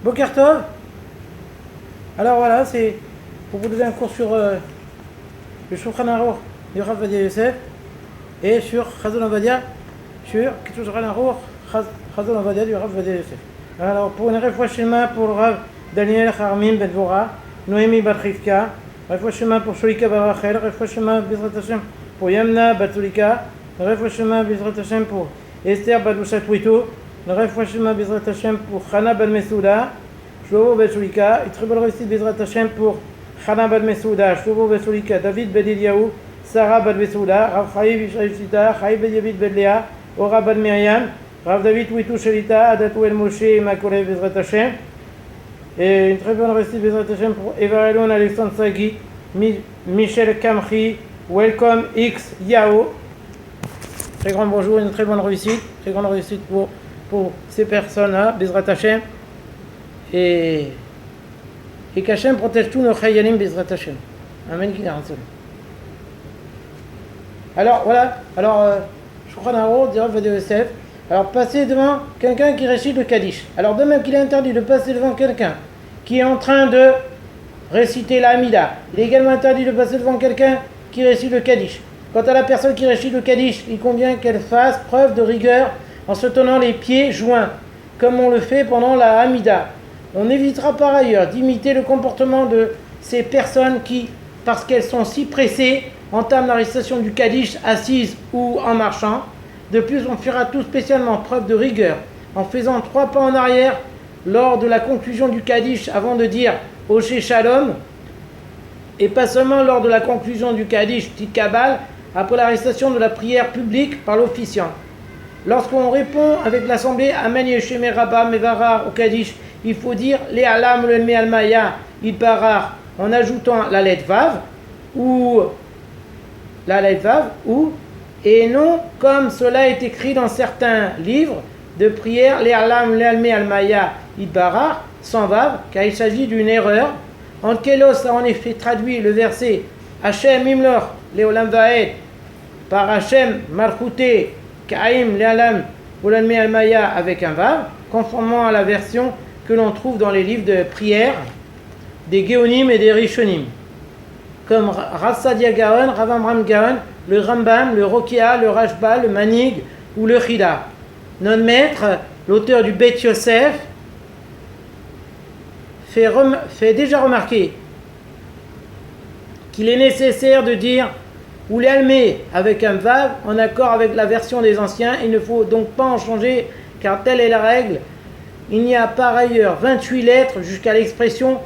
Boker Tov. Alors voilà, c'est pour vous donner un cours sur le Shulchan Aruch du Rav Ovadia Yosef et sur Chazon Ovadia, sur Shulchan Aruch Chazon Ovadia du Rav Ovadia Yosef. Alors pour une réfouach shema pour le Rav Daniel Harmim Ben Dvorah, Noémie Bat Rivka, réfouach shema pour Sholika Bar Rachel, réfouach shema Bezrat Hashem pour Yamna Bat Zulika, réfouach shema Bezrat Hashem pour Esther Bat Ushat Wito, réfouach shema Bezrat Hashem pour Chana Ben Mesouda, Shlomo Ben Shulika, et très bonne réussite Bezrat Hashem pour Chana Ben Mesouda, Shlomo Ben Shulika, David Ben Eliyahu, Sarah Ben Mesouda, Rav Chaim Yishai Shita, Chaim Ben Yavid Ben Léa, Ora Ben Myriam, Rav David Witou Shelita, Adatou El Moshe, Makolé Bezrat Hashem. Et une très bonne réussite Bezrat Hashem pour Evarelon Alexandre Sagui, Michel Kamchi, Welcome X Yao. Très grand bonjour, une très bonne réussite pour ces personnes-là, Bezrat Hashem. Et qu'Hachem protège tous nos chayalim Bezrat Hashem. Amen. Alors voilà, Shulchan Aruch du Rav Ovadia Yosef. Alors passer devant quelqu'un qui récite le Kaddish. Alors de même qu'il est interdit de passer devant quelqu'un qui est en train de réciter la Hamida, il est également interdit de passer devant quelqu'un qui récite le Kaddish. Quant à la personne qui récite le Kaddish, il convient qu'elle fasse preuve de rigueur en se tenant les pieds joints, comme on le fait pendant la Hamida. On évitera par ailleurs d'imiter le comportement de ces personnes qui, parce qu'elles sont si pressées, entament la récitation du Kaddish assises ou en marchant. De plus, on fera tout spécialement preuve de rigueur en faisant 3 pas en arrière lors de la conclusion du Kaddish avant de dire Oshe Shalom, et pas seulement lors de la conclusion du Kaddish Tit Kabal après la récitation de la prière publique par l'officiant. Lorsqu'on répond avec l'assemblée Amen Yesheme Rabba Mevarar au Kaddish, il faut dire Les Alam le Mealmaya Idbarar en ajoutant la lettre Vav ou et non comme cela est écrit dans certains livres de prière, les alam, l'alme, almaya, idbarar, sans vav, car il s'agit d'une erreur. Ankelos a en effet traduit le verset Hashem imlor, leolam vaed, par Hashem malchute, kaim, lealam, l'alme, almaya, avec un vav, conformément à la version que l'on trouve dans les livres de prière des Géonim et des Rishonim, comme Rav Sadia Gaon, Rav Amram Gaon, le Rambam, le Rokia, le Rashba, le Manig ou le Chida. Notre maître, l'auteur du Beit Yosef, fait déjà remarquer qu'il est nécessaire de dire ou l'almé avec un vav en accord avec la version des anciens. Il ne faut donc pas en changer car telle est la règle. Il y a par ailleurs 28 lettres jusqu'à l'expression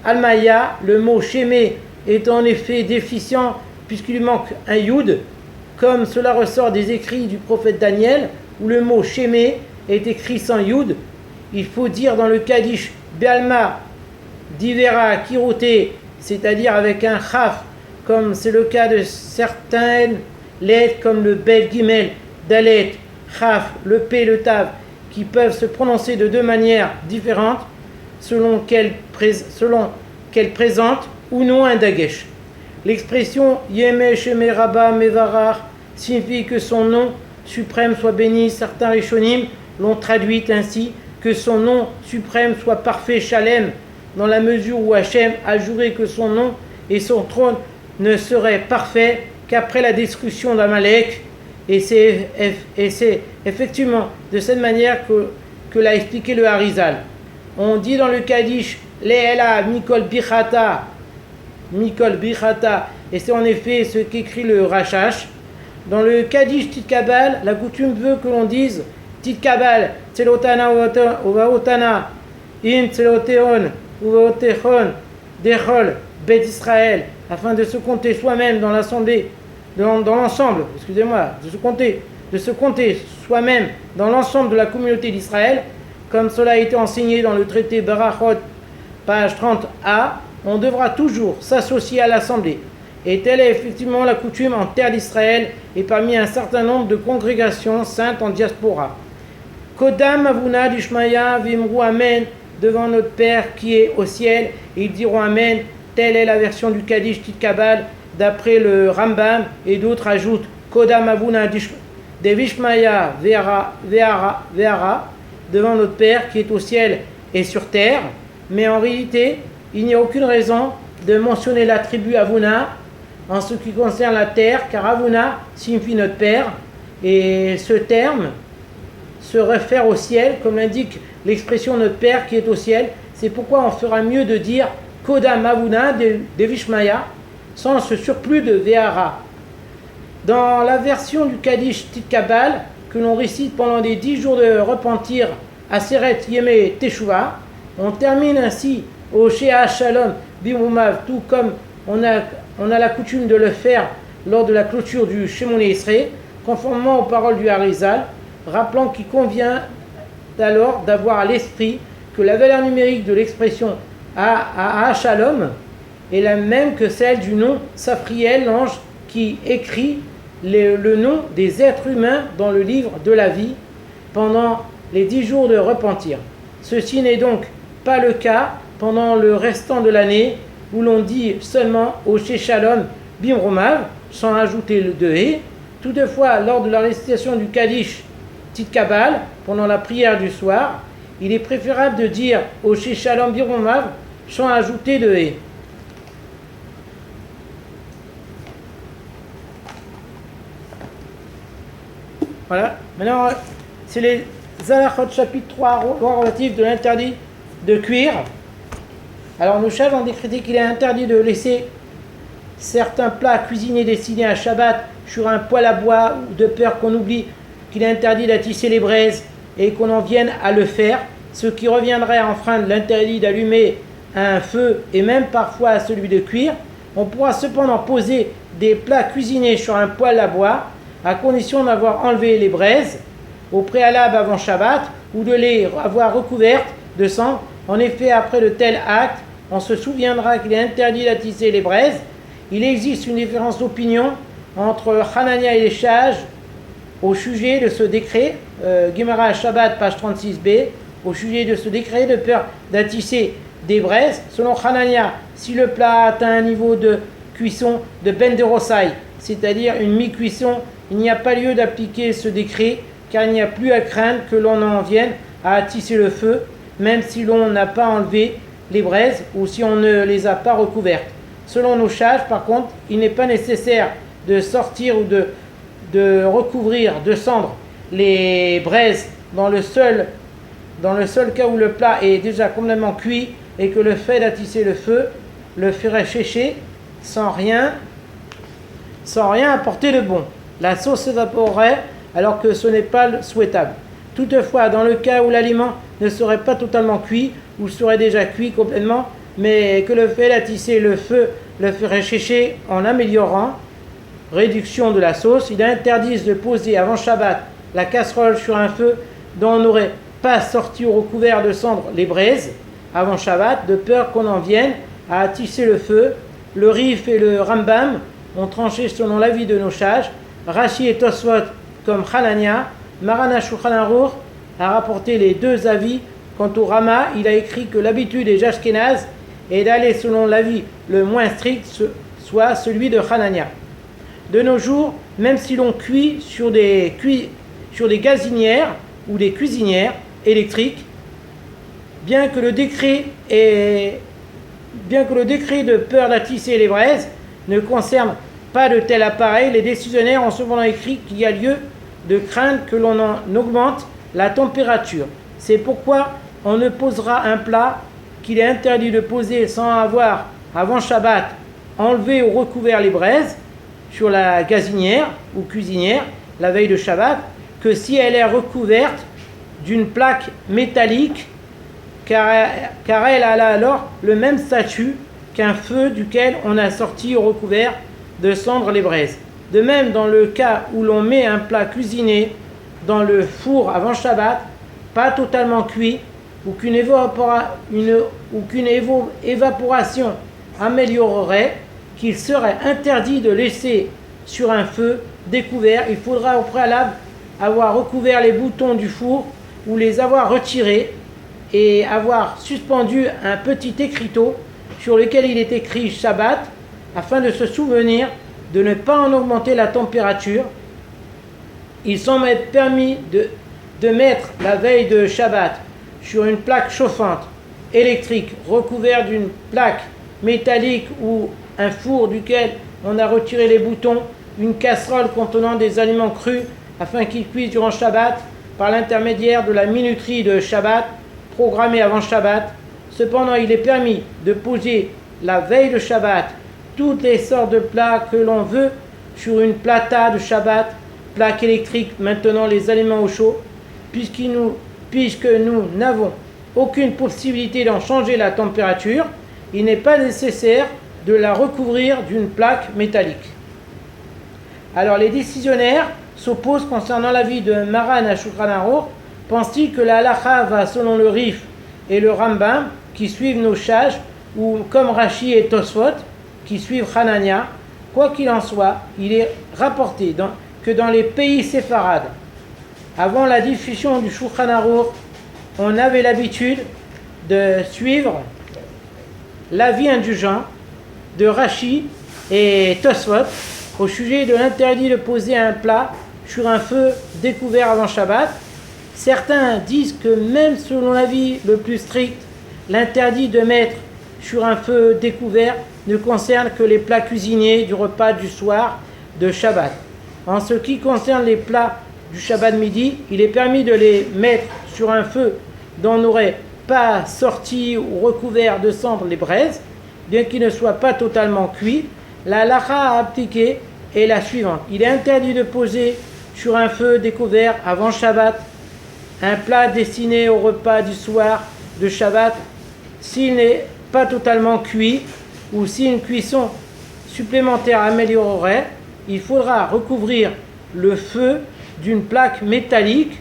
Almaya. Le mot Shemé est en effet déficient puisqu'il lui manque un Yud, comme cela ressort des écrits du prophète Daniel, où le mot Shemé est écrit sans Yud. Il faut dire dans le Kaddish Bealma Divera Kiroté, c'est-à-dire avec un Chaf, comme c'est le cas de certaines lettres comme le Bet Gimel, Dalet, Chaf, le P, le Tav, qui peuvent se prononcer de deux manières différentes selon qu'elles présentent ou non un Dagesh. L'expression Yeme Sheme Rabba Mevarar signifie que son nom suprême soit béni. Certains Rishonim l'ont traduite ainsi, que son nom suprême soit parfait Shalem, dans la mesure où Hachem a juré que son nom et son trône ne seraient parfaits qu'après la destruction d'Amalek. Et c'est effectivement de cette manière que l'a expliqué le Harizal. On dit dans le Kaddish Le'ela Mikol Bichata, et c'est en effet ce qu'écrit le Rashash. Dans le Kaddish Tit Kabal, la coutume veut que l'on dise Tit Kabal, Tselotana Uvaotana, In Tseloteon Uvaotechon, Dechol, Bet Israël, afin de se compter soi-même dans l'assemblée, dans l'ensemble, de se compter soi-même dans l'ensemble de la communauté d'Israël, comme cela a été enseigné dans le traité Barachot, page 30a. On devra toujours s'associer à l'assemblée. Et telle est effectivement la coutume en terre d'Israël et parmi un certain nombre de congrégations saintes en diaspora. Kodam Avuna d'Ishmaya Vimru Amen devant notre Père qui est au ciel, et ils diront Amen. Telle est la version du Kaddish Tit Kabal d'après le Rambam, et d'autres ajoutent Kodam Avuna Devishmaya Ve'ara devant notre Père qui est au ciel, et sur terre, mais en réalité, il n'y a aucune raison de mentionner l'attribut Avuna en ce qui concerne la terre, car Avuna signifie notre Père, et ce terme se réfère au ciel, comme l'indique l'expression notre Père qui est au ciel. C'est pourquoi on fera mieux de dire Kodam Avuna de Vishmaya, sans ce surplus de Vehara. Dans la version du Kaddish Titkabal, que l'on récite pendant les 10 jours de repentir à Seret Yeme Teshuvah, on termine ainsi au Shea Shalom Bimumav, tout comme on a la coutume de le faire lors de la clôture du Shemone Esrei, conformément aux paroles du Harizal, rappelant qu'il convient alors d'avoir à l'esprit que la valeur numérique de l'expression à Shalom est la même que celle du nom Safriel, l'ange qui écrit le nom des êtres humains dans le livre de la vie pendant les 10 jours de repentir. Ceci n'est donc pas le cas pendant le restant de l'année où l'on dit seulement au Shalom Bimromav sans ajouter le de et. Toutefois, lors de la récitation du Kaddish Titkabal pendant la prière du soir, il est préférable de dire au Shalom Bimromav sans ajouter de et. Voilà, maintenant c'est les Zalachot chapitre 3 relatifs de l'interdit de cuire. Alors nos sages ont décrété qu'il est interdit de laisser certains plats cuisinés destinés à Shabbat sur un poêle à bois, de peur qu'on oublie qu'il est interdit d'attisser les braises et qu'on en vienne à le faire, ce qui reviendrait à enfreindre l'interdit d'allumer un feu et même parfois à celui de cuire. On pourra cependant poser des plats cuisinés sur un poêle à bois à condition d'avoir enlevé les braises au préalable avant Shabbat ou de les avoir recouvertes de sang. En effet, après de tels actes, on se souviendra qu'il est interdit d'attiser les braises. Il existe une différence d'opinion entre Hanania et les sages au sujet de ce décret, Gemara Shabbat, page 36b, au sujet de ce décret de peur d'attisser des braises. Selon Hanania, si le plat atteint un niveau de cuisson de ben de Rosai, c'est-à-dire une mi-cuisson, il n'y a pas lieu d'appliquer ce décret, car il n'y a plus à craindre que l'on en vienne à attiser le feu, même si l'on n'a pas enlevé les braises ou si on ne les a pas recouvertes. Selon nos sages, par contre, il n'est pas nécessaire de sortir ou de recouvrir de cendre les braises dans le seul cas où le plat est déjà complètement cuit et que le fait d'attiser le feu le ferait sécher sans rien apporter de bon. La sauce s'évaporerait alors que ce n'est pas souhaitable. Toutefois, dans le cas où l'aliment ne serait pas totalement cuit ou serait déjà cuit complètement, mais que le fait d'attiser le feu le ferait sécher en améliorant réduction de la sauce, il est interdit de poser avant Shabbat la casserole sur un feu dont on n'aurait pas sorti ou recouvert de cendre les braises avant Shabbat, de peur qu'on en vienne à attiser le feu. Le Rif et le Rambam ont tranché selon l'avis de nos sages. Rashi et Tosfot comme Hanania. Marana Shulchan Aruch a rapporté les deux avis. Quant au Rama, il a écrit que l'habitude des Ashkénazes est d'aller selon l'avis le moins strict, soit celui de Hanania. De nos jours, même si l'on cuit sur des gazinières ou des cuisinières électriques, bien que le décret de peur d'attiser les braises ne concerne pas de tel appareil, les décisionnaires ont cependant écrit qu'il y a lieu de craindre que l'on en augmente la température. C'est pourquoi on ne posera un plat qu'il est interdit de poser sans avoir, avant Shabbat, enlevé ou recouvert les braises sur la gazinière ou cuisinière la veille de Shabbat, que si elle est recouverte d'une plaque métallique, car elle a alors le même statut qu'un feu duquel on a sorti ou recouvert de cendre les braises. De même, dans le cas où l'on met un plat cuisiné dans le four avant Shabbat, pas totalement cuit, ou qu'une évaporation améliorerait, qu'il serait interdit de laisser sur un feu découvert. Il faudra au préalable avoir recouvert les boutons du four ou les avoir retirés et avoir suspendu un petit écriteau sur lequel il est écrit Shabbat, afin de se souvenir de ne pas en augmenter la température. Il semble être permis de mettre la veille de Shabbat sur une plaque chauffante électrique recouverte d'une plaque métallique ou un four duquel on a retiré les boutons, une casserole contenant des aliments crus afin qu'ils cuisent durant Shabbat par l'intermédiaire de la minuterie de Shabbat programmée avant Shabbat. Cependant, il est permis de poser la veille de Shabbat toutes les sortes de plats que l'on veut sur une plata de Shabbat, plaque électrique maintenant les aliments au chaud, puisque nous n'avons aucune possibilité d'en changer la température, il n'est pas nécessaire de la recouvrir d'une plaque métallique. Alors les décisionnaires s'opposent concernant l'avis de Maran à Shulchan Aruch. Pense-t-il que la halakha va selon le Rif et le Rambam qui suivent nos sages, ou comme Rashi et Tosfot qui suivent Hanania? Quoi qu'il en soit, il est rapporté que dans les pays séfarades, avant la diffusion du Shulchan Aruch, on avait l'habitude de suivre l'avis indulgent de Rashi et Tosfot au sujet de l'interdit de poser un plat sur un feu découvert avant Shabbat. Certains disent que même selon l'avis le plus strict, l'interdit de mettre sur un feu découvert ne concerne que les plats cuisinés du repas du soir de Shabbat. En ce qui concerne les plats du Shabbat midi, il est permis de les mettre sur un feu dont n'aurait pas sorti ou recouvert de cendres les braises, bien qu'ils ne soient pas totalement cuits. La halakha à appliquer est la suivante. Il est interdit de poser sur un feu découvert avant Shabbat un plat destiné au repas du soir de Shabbat s'il n'est pas totalement cuit ou si une cuisson supplémentaire améliorerait. Il faudra recouvrir le feu d'une plaque métallique,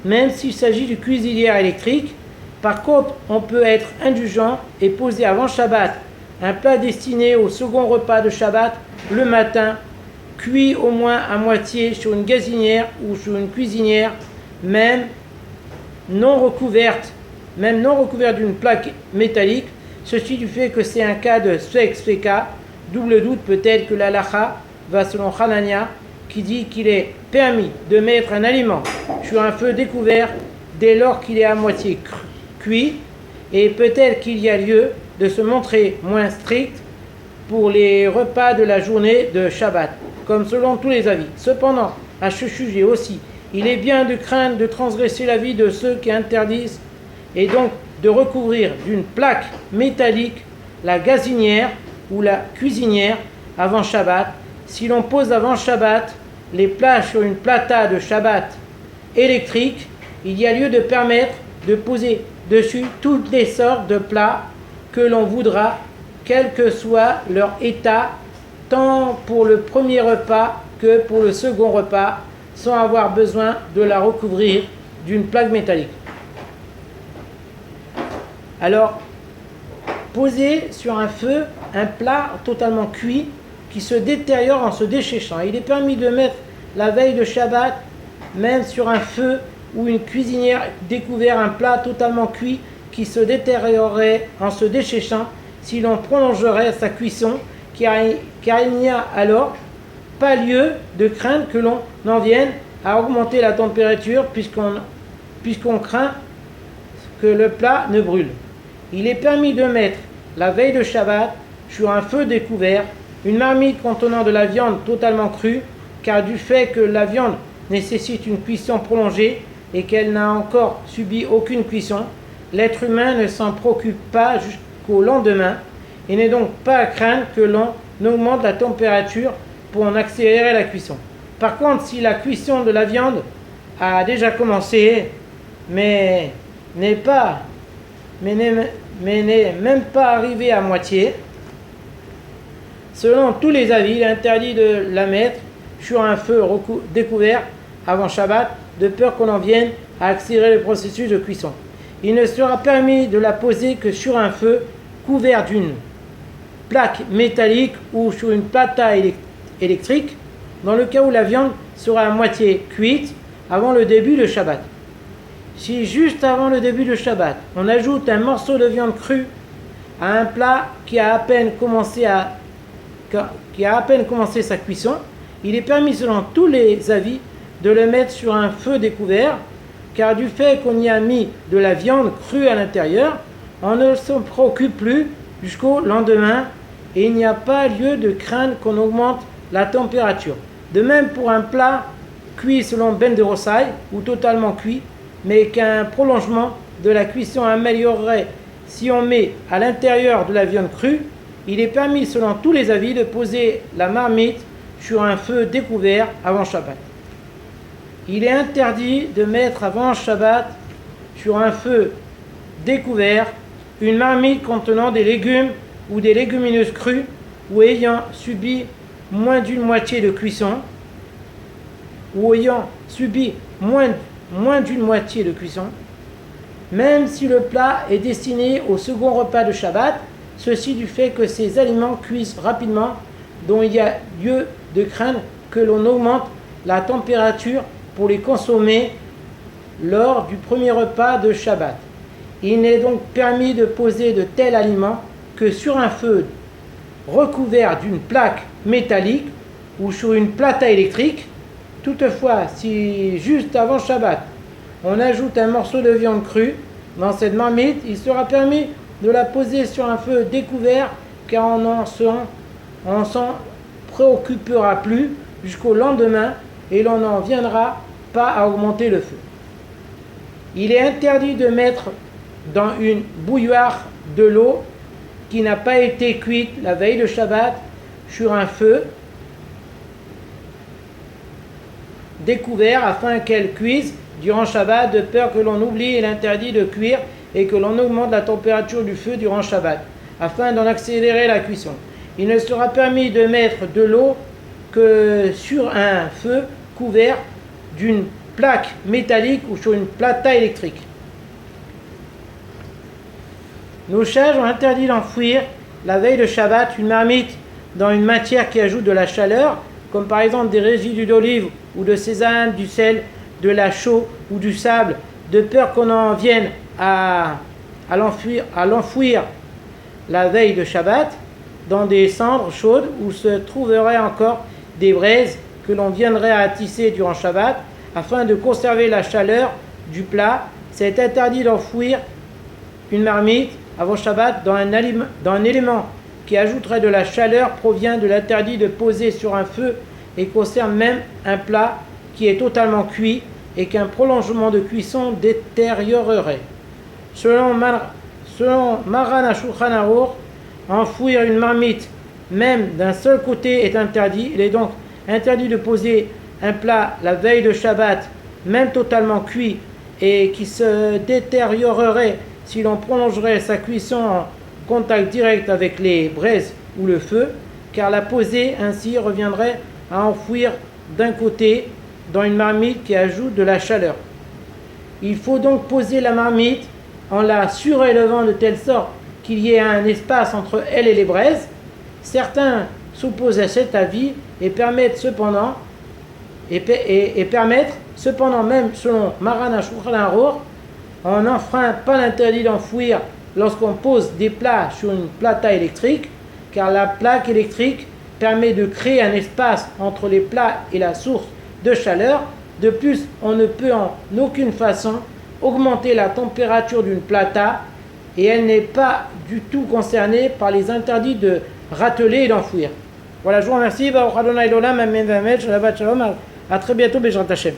même s'il s'agit de cuisinière électrique. Par contre, on peut être indulgent et poser avant Shabbat un plat destiné au second repas de Shabbat le matin, cuit au moins à moitié sur une gazinière ou sur une cuisinière, même non recouverte d'une plaque métallique. Ceci du fait que c'est un cas de Sveka, double doute peut-être que la halakha va selon Hanania qui dit qu'il est permis de mettre un aliment sur un feu découvert dès lors qu'il est à moitié cuit, et peut-être qu'il y a lieu de se montrer moins strict pour les repas de la journée de Shabbat, comme selon tous les avis. Cependant, à ce sujet aussi, il est bien de craindre de transgresser l'avis de ceux qui interdisent et donc de recouvrir d'une plaque métallique la gazinière ou la cuisinière avant Shabbat. Si l'on pose avant Shabbat les plats sur une plata de Shabbat électrique, il y a lieu de permettre de poser dessus toutes les sortes de plats que l'on voudra, quel que soit leur état, tant pour le premier repas que pour le second repas, sans avoir besoin de la recouvrir d'une plaque métallique. Alors, poser sur un feu un plat totalement cuit qui se détériore en se déchéchant. Il est permis de mettre la veille de Shabbat, même sur un feu ou une cuisinière découvert un plat totalement cuit qui se détériorerait en se déchéchant si l'on prolongerait sa cuisson, car il n'y a alors pas lieu de craindre que l'on en vienne à augmenter la température puisqu'on craint que le plat ne brûle. Il est permis de mettre la veille de Shabbat sur un feu découvert une marmite contenant de la viande totalement crue, car du fait que la viande nécessite une cuisson prolongée et qu'elle n'a encore subi aucune cuisson, l'être humain ne s'en préoccupe pas jusqu'au lendemain et n'est donc pas à craindre que l'on augmente la température pour en accélérer la cuisson. Par contre, si la cuisson de la viande a déjà commencé, mais n'est même pas arrivée à moitié, selon tous les avis, il est interdit de la mettre sur un feu découvert avant Shabbat, de peur qu'on en vienne à accélérer le processus de cuisson. Il ne sera permis de la poser que sur un feu couvert d'une plaque métallique ou sur une plata électrique, dans le cas où la viande sera à moitié cuite avant le début de Shabbat. Si juste avant le début de Shabbat, on ajoute un morceau de viande crue à un plat qui a à peine commencé sa cuisson, il est permis selon tous les avis de le mettre sur un feu découvert, car du fait qu'on y a mis de la viande crue à l'intérieur, on ne se préoccupe plus jusqu'au lendemain et il n'y a pas lieu de craindre qu'on augmente la température. De même pour un plat cuit selon Ben de Rosai ou totalement cuit, mais qu'un prolongement de la cuisson améliorerait si on met à l'intérieur de la viande crue, il est permis selon tous les avis de poser la marmite sur un feu découvert avant Shabbat. Il est interdit de mettre avant Shabbat sur un feu découvert une marmite contenant des légumes ou des légumineuses crues ou ayant subi moins d'une moitié de cuisson même si le plat est destiné au second repas de Shabbat, ceci du fait que ces aliments cuisent rapidement, dont il y a lieu de craindre que l'on augmente la température pour les consommer lors du premier repas de Shabbat. Il n'est donc permis de poser de tels aliments que sur un feu recouvert d'une plaque métallique ou sur une plata électrique. Toutefois, si juste avant Shabbat, on ajoute un morceau de viande crue dans cette marmite, il sera permis de la poser sur un feu découvert car on s'en préoccupera plus jusqu'au lendemain et l'on n'en viendra pas à augmenter le feu. Il est interdit de mettre dans une bouilloire de l'eau qui n'a pas été cuite la veille de Shabbat sur un feu découvert afin qu'elle cuise durant Shabbat, de peur que l'on oublie l'interdit de cuire et que l'on augmente la température du feu durant Shabbat, afin d'en accélérer la cuisson. Il ne sera permis de mettre de l'eau que sur un feu couvert d'une plaque métallique ou sur une plata électrique. Nos sages ont interdit d'enfouir la veille de Shabbat une marmite dans une matière qui ajoute de la chaleur, comme par exemple des résidus d'olive ou de sésame, du sel, de la chaux ou du sable, de peur qu'on en vienne à l'enfouir la veille de Shabbat dans des cendres chaudes où se trouveraient encore des braises que l'on viendrait à attiser durant Shabbat afin de conserver la chaleur du plat. C'est interdit d'enfouir une marmite avant Shabbat dans un élément qui ajouterait de la chaleur provient de l'interdit de poser sur un feu et concerne même un plat qui est totalement cuit et qu'un prolongement de cuisson détériorerait. Selon Maran HaShulchan Aruch, enfouir une marmite même d'un seul côté est interdit. Il est donc interdit de poser un plat la veille de Shabbat, même totalement cuit, et qui se détériorerait si l'on prolongerait sa cuisson en contact direct avec les braises ou le feu, car la poser ainsi reviendrait à enfouir d'un côté dans une marmite qui ajoute de la chaleur. Il faut donc poser la marmite en la surélevant de telle sorte qu'il y ait un espace entre elle et les braises. Certains s'opposent à cet avis et permettent cependant, même selon Maran HaShulchan Aruch, on n'enfreint pas l'interdit d'enfouir lorsqu'on pose des plats sur une plata électrique, car la plaque électrique permet de créer un espace entre les plats et la source de chaleur. De plus, on ne peut en aucune façon augmenter la température d'une plata et elle n'est pas du tout concernée par les interdits de râteler et d'enfouir. Voilà, je vous remercie. À très bientôt, Bezrat Hashem.